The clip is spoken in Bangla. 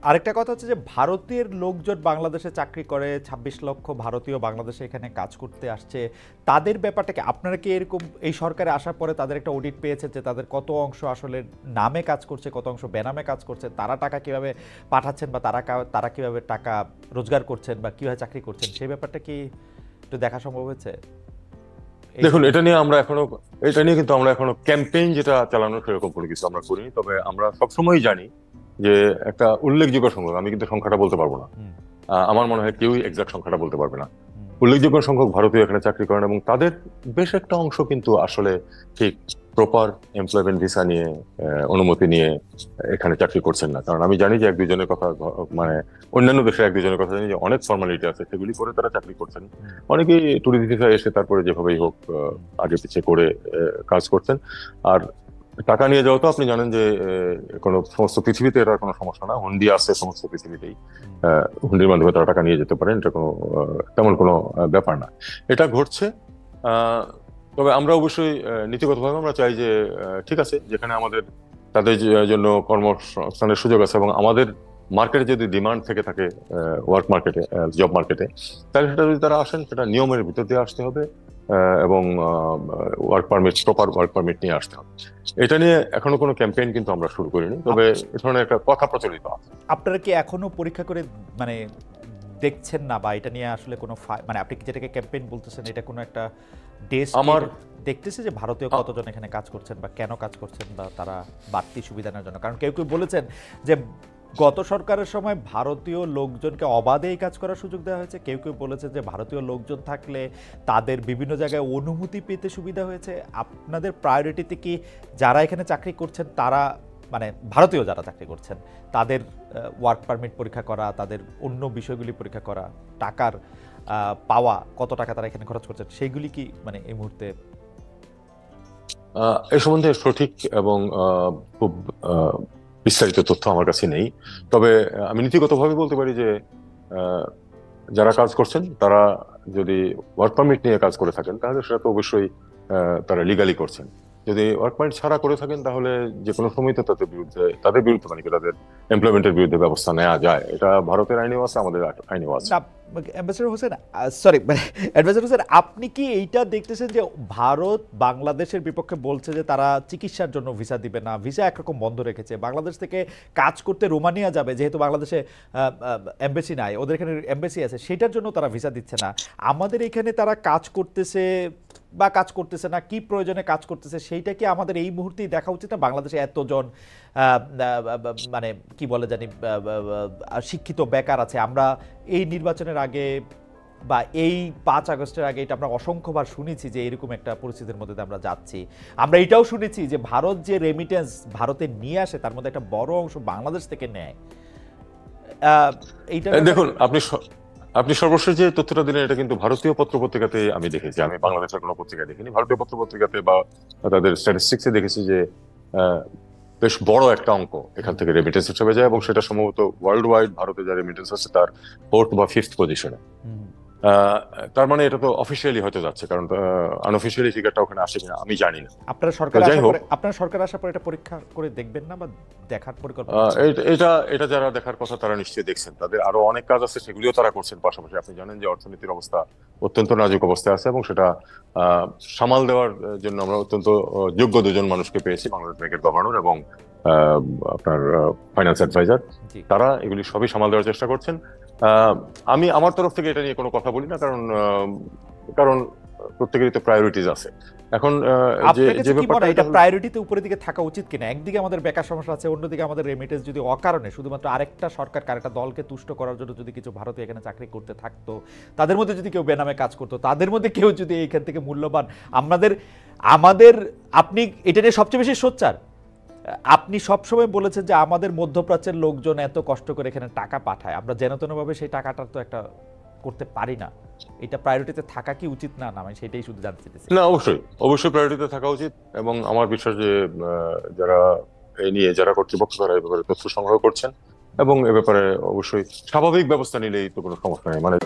আরেকটা কথা হচ্ছে যে ভারতের লোকজন বাংলাদেশে চাকরি করে ২৬ লক্ষ ভারতীয় বাংলাদেশে এখানে কাজ করতে আসছে। তাদের ব্যাপারটাকে আপনারা কি এরকম এই সরকারে আসার পরে তাদের একটা অডিট পেয়েছেন যে তাদের কত অংশ আসলে নামে কাজ করছে, কত অংশ বেনামে কাজ করছে, তারা টাকা কিভাবে পাঠাচ্ছেন বা তারা কিভাবে টাকা রোজগার করছেন বা কিভাবে চাকরি করছেন, সেই ব্যাপারটা কি একটু দেখা সম্ভব হয়েছে? দেখুন, এটা নিয়ে কিন্তু আমরা এখনো ক্যাম্পেইন যেটা চালানো সেরকম কোনো কিছু আমরা করিনি। তবে আমরা সবসময় জানি যে একটা উল্লেখযোগ্য সংখ্যক, আমি কিন্তু সংখ্যাটা বলতে পারবো না, আমার মনে হয় কেউই এক্সাক্ট সংখ্যাটা বলতে পারবে না, উল্লেখযোগ্য সংখ্যক ভারতীয় এখানে চাকরি করেন এবং তাদের বেশ একটা অংশ কিন্তু আসলে ঠিক প্রপার এমপ্লয়মেন্ট ভিসা নিয়ে অনুমতি নিয়ে এখানে চাকরি করছেন না। কারণ আমি জানি যে এক দুজনের কথা, মানে অন্যান্য দেশে এক দুজনের কথা জানি যে অনেক ফর্মালিটি আছে, সেগুলি করে তারা চাকরি করছেন। অনেকেই ট্যুরিস্ট ভিসা এসে তারপরে যেভাবেই হোক আগে পিছিয়ে করে কাজ করছেন। আর টাকা নিয়ে যাওয়া তো আপনি জানেন যে কোনো সমস্ত পৃথিবীতে এটা কোনো সমস্যা না, হুন্ডি আছে সমস্ত পৃথিবীতেই, হুন্ডির মাধ্যমে তারা টাকা নিয়ে যেতে পারেন, এটা কোনো তেমন কোনো ব্যাপার না। এটা ঘটছে। তবে আমরা অবশ্যই নীতিগতভাবে আমরা চাই যে ঠিক আছে, যেখানে আমাদের তাদের জন্য কর্মসংস্থানের সুযোগ আছে এবং আমাদের মার্কেটে যদি ডিমান্ড থেকে থাকে, ওয়ার্ক মার্কেটে, জব মার্কেটে, তাহলে সেটা যদি তারা আসেন সেটা নিয়মের ভিতর দিয়ে আসতে হবে এবং work permit, proper work permit নিয়ে আসতে হবে। এটা নিয়ে এখনো কোনো ক্যাম্পেইন কিন্তু আমরা শুরু করিনি, তবে এ ধরনের একটা কথা প্রচলিত আছে। আপনারা কি এখনো পরীক্ষা করে মানে দেখছেন না, বা এটা নিয়ে আসলে কোনো মানে আপনি যেটাকে ক্যাম্পেইন বলতেছেন, এটা কোনো একটা ডেস্ক আমার দেখতেছে যে ভারতীয় কতজন এখানে কাজ করছেন বা কেন কাজ করছেন বা তারা বাড়তি সুবিধা নেওয়ার জন্য? কারণ কেউ কেউ বলেছেন যে গত সরকারের সময় ভারতীয় লোকজনকে অবাধে এই কাজ করার সুযোগ দেওয়া হয়েছে, কেউ কেউ বলেছেন যে ভারতীয় লোকজন থাকলে তাদের বিভিন্ন জায়গায় অনুমতি পেতে সুবিধা হয়েছে। আপনাদের প্রায়োরিটিতে কি যারা এখানে চাকরি করছেন তারা, মানে ভারতীয় যারা চাকরি করছেন তাদের ওয়ার্ক পারমিট পরীক্ষা করা, তাদের অন্য বিষয়গুলি পরীক্ষা করা, টাকার পাওয়া, কত টাকা তারা এখানে খরচ করছেন, সেইগুলি কি মানে এই মুহূর্তে? এই সম্বন্ধে সঠিক এবং খুব বিস্তারিত তথ্য আমার কাছে নেই। তবে আমি নীতিগতভাবে বলতে পারি যে যারা কাজ করছেন তারা যদি ওয়ার্ক পারমিট নিয়ে কাজ করে থাকেন তাহলে সেটা তো অবশ্যই তারা লিগালি করছেন। যদি ওয়ার্ক পারমিট ছাড়া করে থাকেন তাহলে যে কোনো সময় তো তাদের বিরুদ্ধে মানে কি তাদের এমপ্লয়মেন্টের বিরুদ্ধে ব্যবস্থা নেওয়া যায়। এটা ভারতের আইনেও আছে, আমাদের আইনেও আছে। অ্যাম্বাসেডর হোসেন, সরি মানে অ্যাডভাইজার হোসেন, আপনি কি এইটা দেখতেছেন যে ভারত বাংলাদেশের বিপক্ষে বলছে যে তারা চিকিৎসার জন্য ভিসা দিবে না, ভিসা একরকম বন্ধ রেখেছে, বাংলাদেশ থেকে কাজ করতে রোমানিয়া যাবে যেহেতু বাংলাদেশে এমবাসি নাই, ওদের এখানে এমবাসি আছে, সেটার জন্য তারা ভিসা দিচ্ছে না। আমাদের এখানে তারা কাজ করতেছে বা কাজ করতেছে না, কি প্রয়োজনে কাজ করতেছে, সেইটা কি আমাদের এই মুহূর্তেই দেখা উচিত না? বাংলাদেশে এতজন মানে কি বলে জানি শিক্ষিত বেকার আছে, আমরা এই নির্বাচনের আগে বা এই ৫ আগস্টের আগে এটা আমরা অসংখ্যবার শুনেছি যে এরকম একটা পরিস্থিতির মধ্যে আমরা যাচ্ছি। আমরা এটাও শুনেছি যে ভারত যে রেমিটেন্স ভারতে নিয়ে আসে তার মধ্যে একটা বড় অংশ বাংলাদেশ থেকে নেয়। এইটা দেখুন, আপনি সর্বশেষ যে তথ্যটা দিলেন এটা কিন্তু ভারতীয় পত্রপত্রিকাতে আমি দেখেছি, আমি বাংলাদেশের কোনো পত্রিকায় দেখিনি। ভারতীয় পত্রপত্রিকাতে বা তাদের স্ট্যাটিস্টিক্সে দেখেছি যে বেশ বড় একটা অঙ্ক এখান থেকে রেমিটেন্স হিসেবে যায় এবং সেটা সম্ভবত ওয়ার্ল্ড ওয়াইড ভারতে যা রেমিটেন্স আছে তার 4th বা 5th পজিশনে। তার মানে এটা তো অফিসিয়ালি হয়তো যাচ্ছে, কারণ আনঅফিসিয়ালি ফিগারটা ওখানে আসে কিনা আমি জানি না। আপনার সরকার আসার পরে এটা পরীক্ষা করে দেখবেন না বা দেখার পরিকল্পনা? এটা যারা দেখার কথা তারা নিশ্চয়ই দেখছেন, তাদের আরো অনেক কাজ আছে, সেগুলিও তারা করছেন পাশাপাশি। আপনি জানেন যে অর্থনীতির অবস্থা অত্যন্ত নাজুক অবস্থায় আছে এবং সেটা সামাল দেওয়ার জন্য আমরা অত্যন্ত যোগ্য দুজন মানুষকে পেয়েছি, বাংলাদেশ ব্যাংকের গভর্নর এবং আপনার ফাইন্যান্স অ্যাডভাইজার। তারা এগুলি সবই সামাল দেওয়ার চেষ্টা করছেন। আমি আমার তরফ থেকে এটা নিয়ে কোনো কথা বলি না, কারণ প্রত্যেকেরই তো প্রায়োরিটিজ আছে। এখন যে ব্যাপারটা, এটা প্রায়োরিটিতে উপরের দিকে থাকা উচিত কিনা? একদিকে আমাদের বেকার সমস্যা আছে, অন্যদিকে আমাদের রেমিটেন্স যদি অকারণে শুধুমাত্র আরেকটা সরকার আরেকটা দলকে তুষ্ট করার জন্য যদি কিছু ভারতীয় এখানে চাকরি করতে থাকতো, তাদের মধ্যে যদি কেউ বেনামে কাজ করতো, তাদের মধ্যে কেউ যদি এখান থেকে মূল্যবান আমাদের আপনি এটা নিয়ে সবচেয়ে বেশি সোচ্চার। আপনি সবসময় বলেছেন যে আমাদের মধ্যপ্রাচ্যের লোকজন এত কষ্ট করে এখানে টাকা পাঠায়, আমরা যেন তেনভাবে সেই টাকাটার তো একটা করতে পারি না। এটা প্রায়োরিটিতে থাকা কি উচিত না? আমি সেটাই শুধু জানতে চাইছি। না, অবশ্যই প্রায়োরিটিতে থাকা উচিত এবং আমার বিশ্বাস যে যারা এই নিয়ে যারা কর্তৃপক্ষ তারা এই ব্যাপারে তথ্য সংগ্রহ করছেন এবং এ ব্যাপারে অবশ্যই স্বাভাবিক ব্যবস্থা নিলেই তো কোনো সমস্যা নেই। মানে